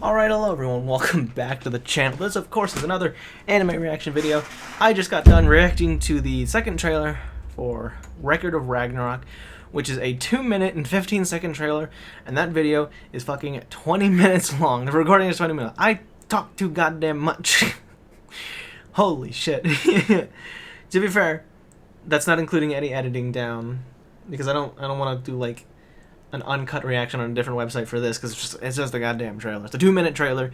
Alright, hello everyone, welcome back to the channel. This, of course, is another anime reaction video. I just got done reacting to the second trailer for Record of Ragnarok, which is a 2-minute and 15-second trailer, and that video is fucking 20 minutes long. The recording is 20 minutes. I talk too goddamn much. Holy shit. To be fair, that's not including any editing down, because I don't want to do, like, an uncut reaction on a different website for this, because it's just a goddamn trailer. It's a 2-minute trailer,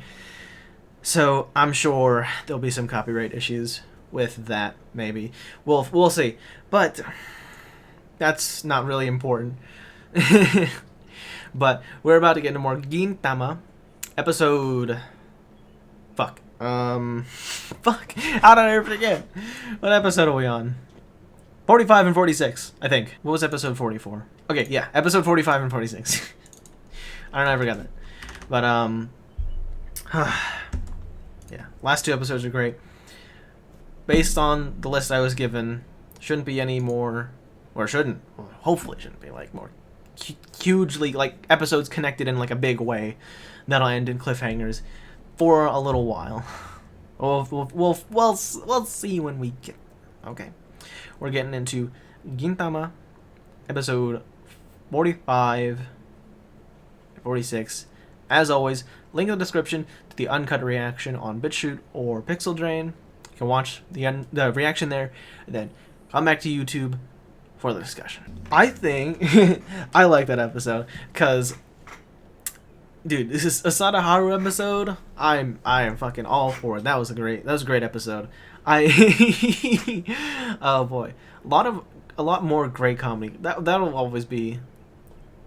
so I'm sure there'll be some copyright issues with that. Maybe we'll see, but that's not really important. But we're about to get into more Gintama episode. Fuck. How did I forget? What episode are we on? 45 and 46, I think. What was episode 44? Okay, yeah, episode 45 and 46. I don't know, I forgot that. But, yeah, last two episodes are great. Based on the list I was given, shouldn't be any more, or shouldn't, well, hopefully shouldn't be, like, more hugely, like, episodes connected in, like, a big way that'll end in cliffhangers for a little while. We'll see when we get, okay. We're getting into Gintama, episode 45, 46. As always, link in the description to the uncut reaction on BitChute or Pixel Drain. You can watch the reaction there, and then come back to YouTube for the discussion. I think I like that episode because, dude, this is a Sadaharu episode. I am fucking all for it. That was a great episode. Oh boy, a lot more great comedy. That'll always be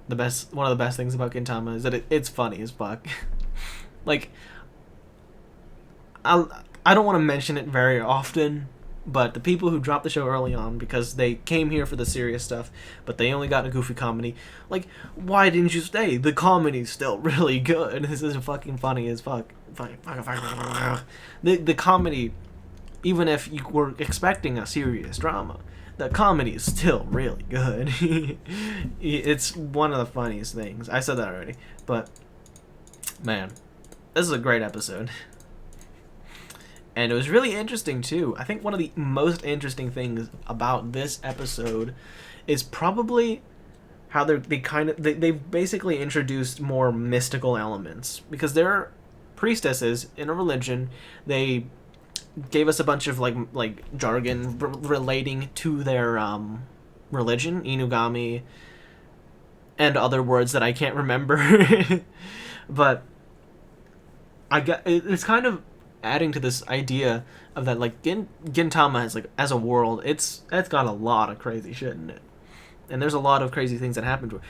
the best. One of the best things about Gintama is that it's funny as fuck. Like, I don't want to mention it very often, but the people who dropped the show early on because they came here for the serious stuff, but they only got a goofy comedy. Like, why didn't you stay? The comedy's still really good. This is fucking funny as fuck. The comedy, even if you were expecting a serious drama, the comedy is still really good. It's one of the funniest things. I said that already, but man, this is a great episode. And it was really interesting too. I think one of the most interesting things about this episode is probably how they've basically introduced more mystical elements, because they're priestesses in a religion. They gave us a bunch of like jargon relating to their religion, Inugami, and other words that I can't remember. But it's kind of adding to this idea of that, like, Gintama has, like, as a world, it's got a lot of crazy shit in it, and there's a lot of crazy things that happen to it.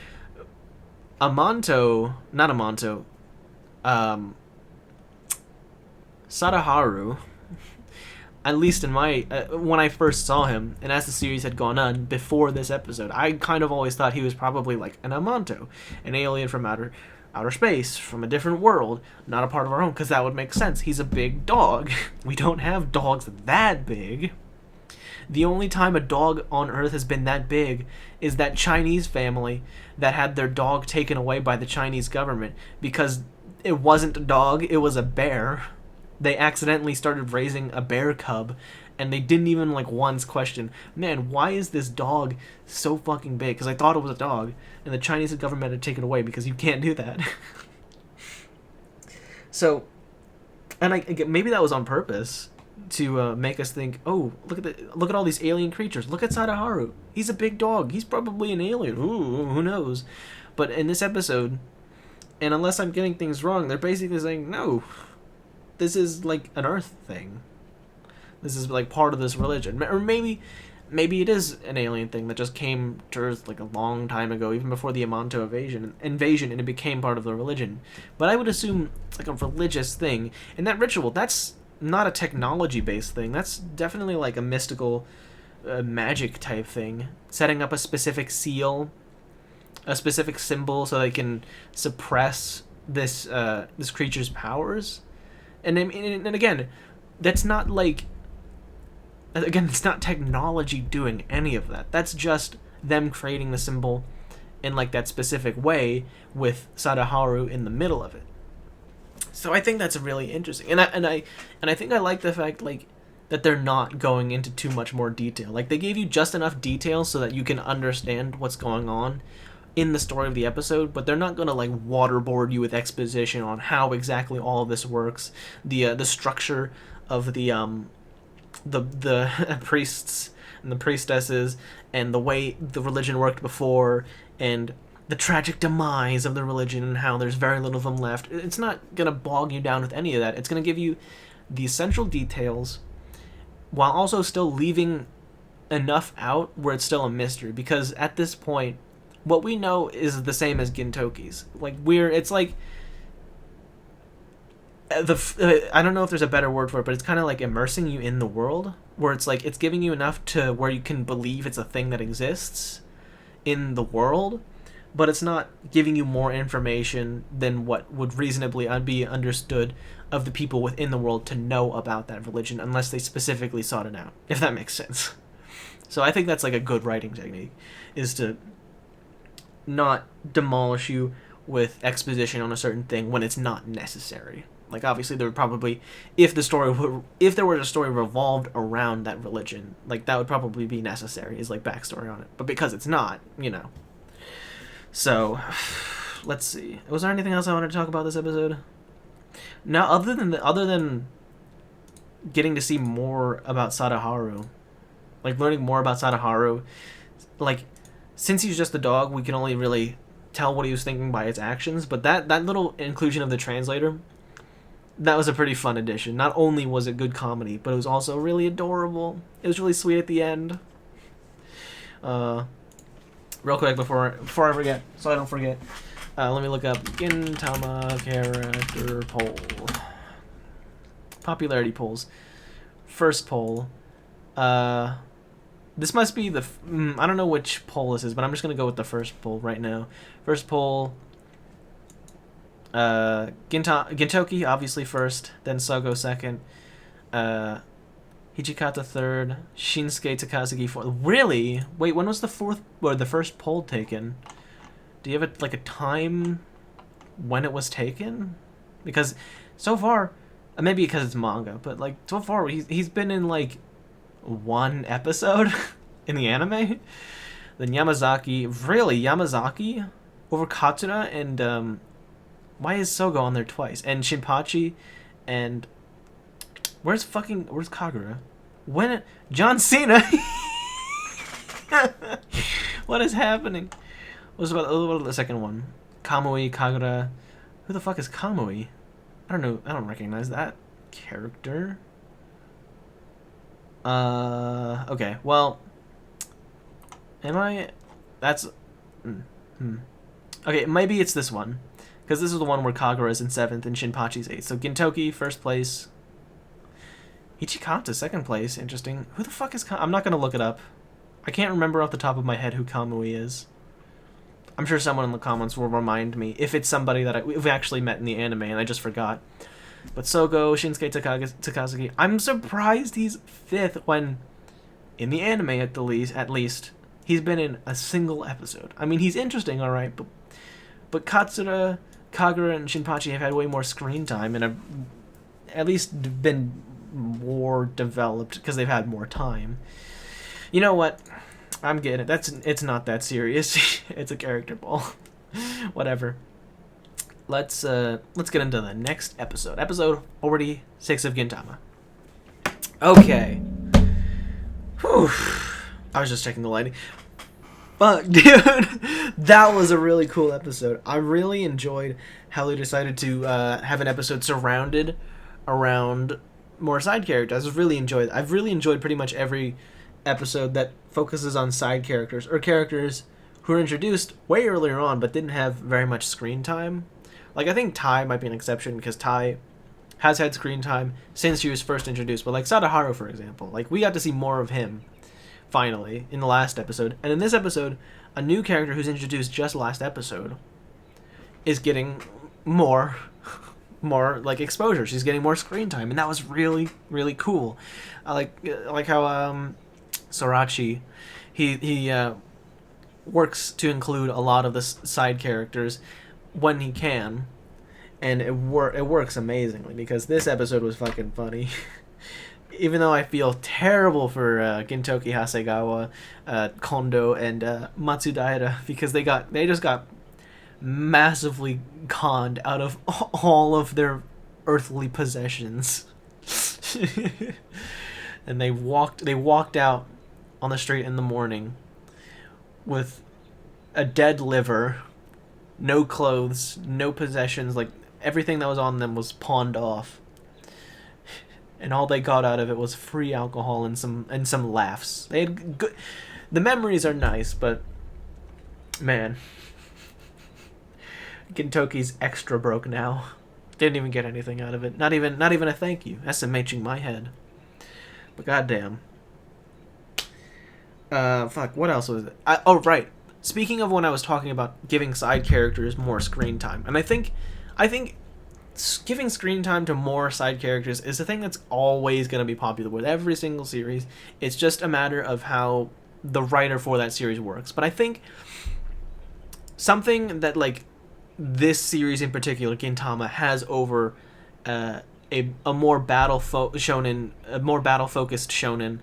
Sadaharu, at least in my when I first saw him, and as the series had gone on before this episode, I kind of always thought he was probably like an Amanto, an alien from outer space, from a different world, not a part of our own, because that would make sense. He's a big dog. We don't have dogs that big. The only time a dog on Earth has been that big is that Chinese family that had their dog taken away by the Chinese government because it wasn't a dog, it was a bear. They accidentally started raising a bear cub, and they didn't even, like, once question, man, why is this dog so fucking big? Because I thought it was a dog, and the Chinese government had taken it away because you can't do that. So, and maybe that was on purpose to make us think, oh, look at all these alien creatures. Look at Sadaharu. He's a big dog. He's probably an alien. Ooh, who knows? But in this episode, and unless I'm getting things wrong, they're basically saying, no, this is like an Earth thing. This is like part of this religion. Or maybe it is an alien thing that just came to Earth like a long time ago, even before the Amanto invasion, and it became part of the religion. But I would assume it's like a religious thing. And that ritual, that's not a technology-based thing. That's definitely like a mystical magic type thing. Setting up a specific seal, a specific symbol so they can suppress this creature's powers. And again, that's not like... Again, it's not technology doing any of that. That's just them creating the symbol in like that specific way with Sadaharu in the middle of it. So I think that's really interesting, and I think I like the fact like that they're not going into too much more detail. Like they gave you just enough detail so that you can understand what's going on in the story of the episode, but they're not gonna like waterboard you with exposition on how exactly all of this works, the structure of the priests and the priestesses, and the way the religion worked before, and the tragic demise of the religion and how there's very little of them left. It's not gonna bog you down with any of that. It's gonna give you the essential details while also still leaving enough out where it's still a mystery, because at this point what we know is the same as Gintoki's. Like it's like I don't know if there's a better word for it, but it's kind of like immersing you in the world, where it's like it's giving you enough to where you can believe it's a thing that exists in the world, but it's not giving you more information than what would reasonably be understood of the people within the world to know about that religion, unless they specifically sought it out, if that makes sense. So I think that's like a good writing technique, is to not demolish you with exposition on a certain thing when it's not necessary. Like obviously there would probably, if there was a story revolved around that religion, like that would probably be necessary, is like backstory on it. But because it's not, So, let's see. Was there anything else I wanted to talk about this episode? No, other than getting to see more about Sadaharu, like learning more about Sadaharu, like since he's just a dog, we can only really tell what he was thinking by its actions. But that little inclusion of the translator, that was a pretty fun addition. Not only was it good comedy, but it was also really adorable. It was really sweet at the end. Real quick before I forget, so I don't forget, let me look up Gintama character poll. Popularity polls. First poll. This must be the... I don't know which poll this is, but I'm just going to go with the first poll right now. First poll... Gintoki, obviously first, then Sogo second, Hijikata third, Shinsuke Takasugi fourth. Really? Wait, when was the first poll taken? Do you have a time when it was taken? Because so far, maybe because it's manga, but like so far he's been in like one episode in the anime. Then Yamazaki over Katsura, and why is Sogo on there twice? And Shinpachi, and where's Kagura? John Cena? What is happening? What about the second one? Kamui, Kagura. Who the fuck is Kamui? I don't know. I don't recognize that character. Okay. Well, am I? That's. Okay, maybe it's this one, because this is the one where Kagura is in 7th and Shinpachi's 8th. So Gintoki, first place. Ichikata, second place. Interesting. Who the fuck is I'm not going to look it up. I can't remember off the top of my head who Kamui is. I'm sure someone in the comments will remind me if it's somebody that we've actually met in the anime and I just forgot. But Sogo, Shinsuke Takasugi. I'm surprised he's 5th when, in the anime at least, he's been in a single episode. I mean, he's interesting, alright, but Katsura, Kagura, and Shinpachi have had way more screen time and have at least been more developed because they've had more time. You know what? I'm getting it. It's not that serious. It's a character ball. Whatever. Let's get into the next episode. Episode 46 of Gintama. Okay. Whew. I was just checking the lighting. Fuck, dude. That was a really cool episode. I really enjoyed how they decided to have an episode surrounded around more side characters. I've really enjoyed pretty much every episode that focuses on side characters, or characters who are introduced way earlier on but didn't have very much screen time. Like, I think Tai might be an exception because Tai has had screen time since she was first introduced. But like Sadaharu, for example, like we got to see more of him finally in the last episode. And in this episode, a new character who's introduced just last episode is getting more like exposure. She's getting more screen time, and that was really, really cool. I like how Sorachi he works to include a lot of the side characters when he can, and it works amazingly because this episode was fucking funny. Even though I feel terrible for Gintoki Hasegawa, Kondo, and Matsudaira because they just got massively conned out of all of their earthly possessions. And they walked out on the street in the morning with a dead liver, no clothes, no possessions, like everything that was on them was pawned off. And all they got out of it was free alcohol and some laughs. They had good. The memories are nice, but man, Gintoki's extra broke now. Didn't even get anything out of it. Not even a thank you. SMHing my head. But goddamn. Fuck. What else was it? Oh right. Speaking of when I was talking about giving side characters more screen time, and I think giving screen time to more side characters is a thing that's always going to be popular with every single series. It's just a matter of how the writer for that series works. But I think something that like this series in particular, Gintama, has over a more battle shonen, a more battle focused shonen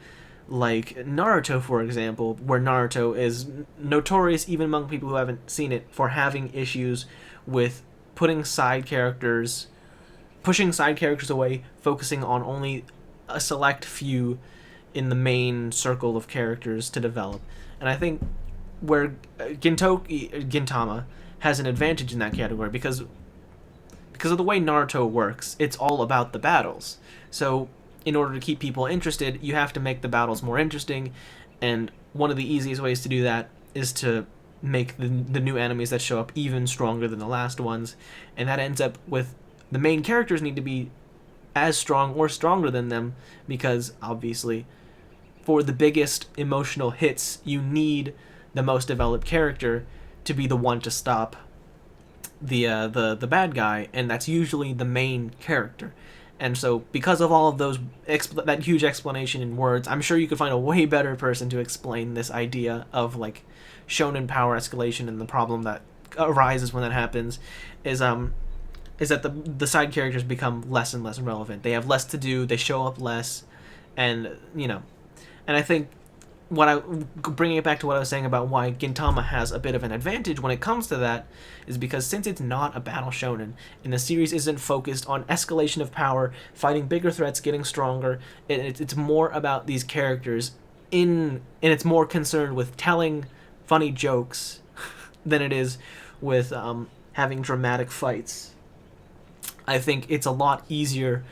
like Naruto, for example, where Naruto is notorious even among people who haven't seen it for having issues with pushing side characters away, focusing on only a select few in the main circle of characters to develop. And I think where Gintama has an advantage in that category because of the way Naruto works, it's all about the battles. So in order to keep people interested, you have to make the battles more interesting, and one of the easiest ways to do that is to make the new enemies that show up even stronger than the last ones, and that ends up with the main characters need to be as strong or stronger than them, because obviously for the biggest emotional hits you need the most developed character to be the one to stop the bad guy, and that's usually the main character. And so because of all of those that huge explanation in words, I'm sure you could find a way better person to explain this idea of like shonen power escalation, and the problem that arises when that happens is that the side characters become less and less relevant. They have less to do, they show up less, and and I think bringing it back to what I was saying about why Gintama has a bit of an advantage when it comes to that is because since it's not a battle shonen and the series isn't focused on escalation of power, fighting bigger threats, getting stronger, it's more about these characters and it's more concerned with telling funny jokes than it is with having dramatic fights. I think it's a lot easier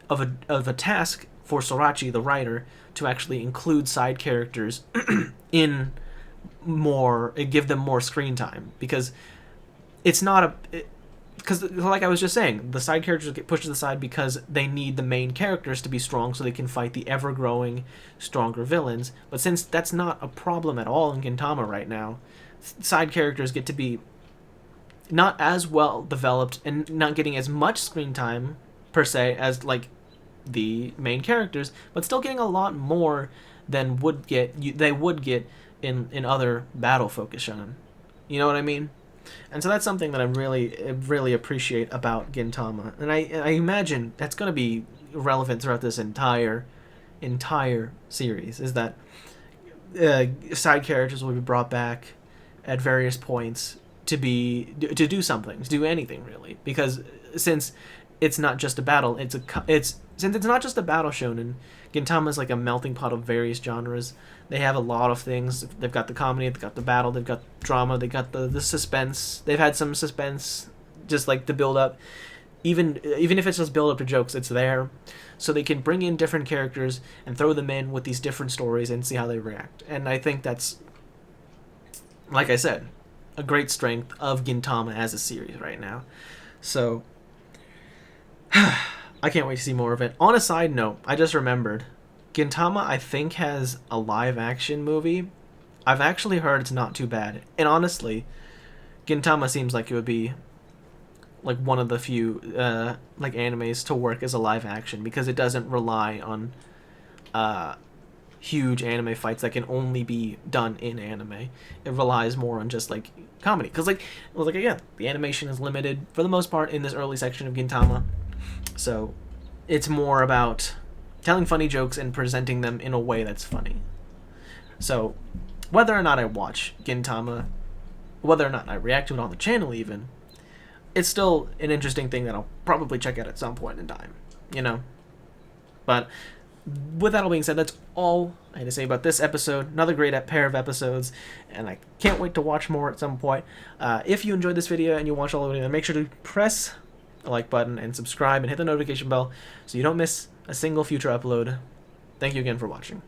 of a task for Sorachi, the writer, to actually include side characters in more, give them more screen time, because it's not because like I was just saying, the side characters get pushed to the side because they need the main characters to be strong so they can fight the ever-growing, stronger villains. But since that's not a problem at all in Gintama right now, side characters get to be not as well developed and not getting as much screen time per se as like the main characters, but still getting a lot more than they would get in other battle focused shonen. You know what I mean? And so that's something that I really appreciate about Gintama, and I imagine that's going to be relevant throughout this entire series. Is that side characters will be brought back at various points to do something, to do anything really, because since it's not just a battle, since it's not just a battle shonen, Gintama is like a melting pot of various genres. They have a lot of things. They've got the comedy, they've got the battle, they've got drama, they've got the suspense. They've had some suspense, just like the build up. Even if it's just build up to jokes, it's there. So they can bring in different characters and throw them in with these different stories and see how they react. And I think that's, like I said, a great strength of Gintama as a series right now. So I can't wait to see more of it. On a side note, I just remembered, Gintama I think has a live action movie. I've actually heard it's not too bad. And honestly, Gintama seems like it would be like one of the few like animes to work as a live action, because it doesn't rely on huge anime fights that can only be done in anime. It relies more on just like comedy, because like again, the animation is limited for the most part in this early section of Gintama, so it's more about telling funny jokes and presenting them in a way that's funny. So whether or not I watch Gintama, whether or not I react to it on the channel even, it's still an interesting thing that I'll probably check out at some point in time, you know? But with that all being said, that's all I had to say about this episode. Another great pair of episodes, and I can't wait to watch more at some point. If you enjoyed this video and you watched all of it, then make sure to press the like button and subscribe and hit the notification bell so you don't miss a single future upload. Thank you again for watching.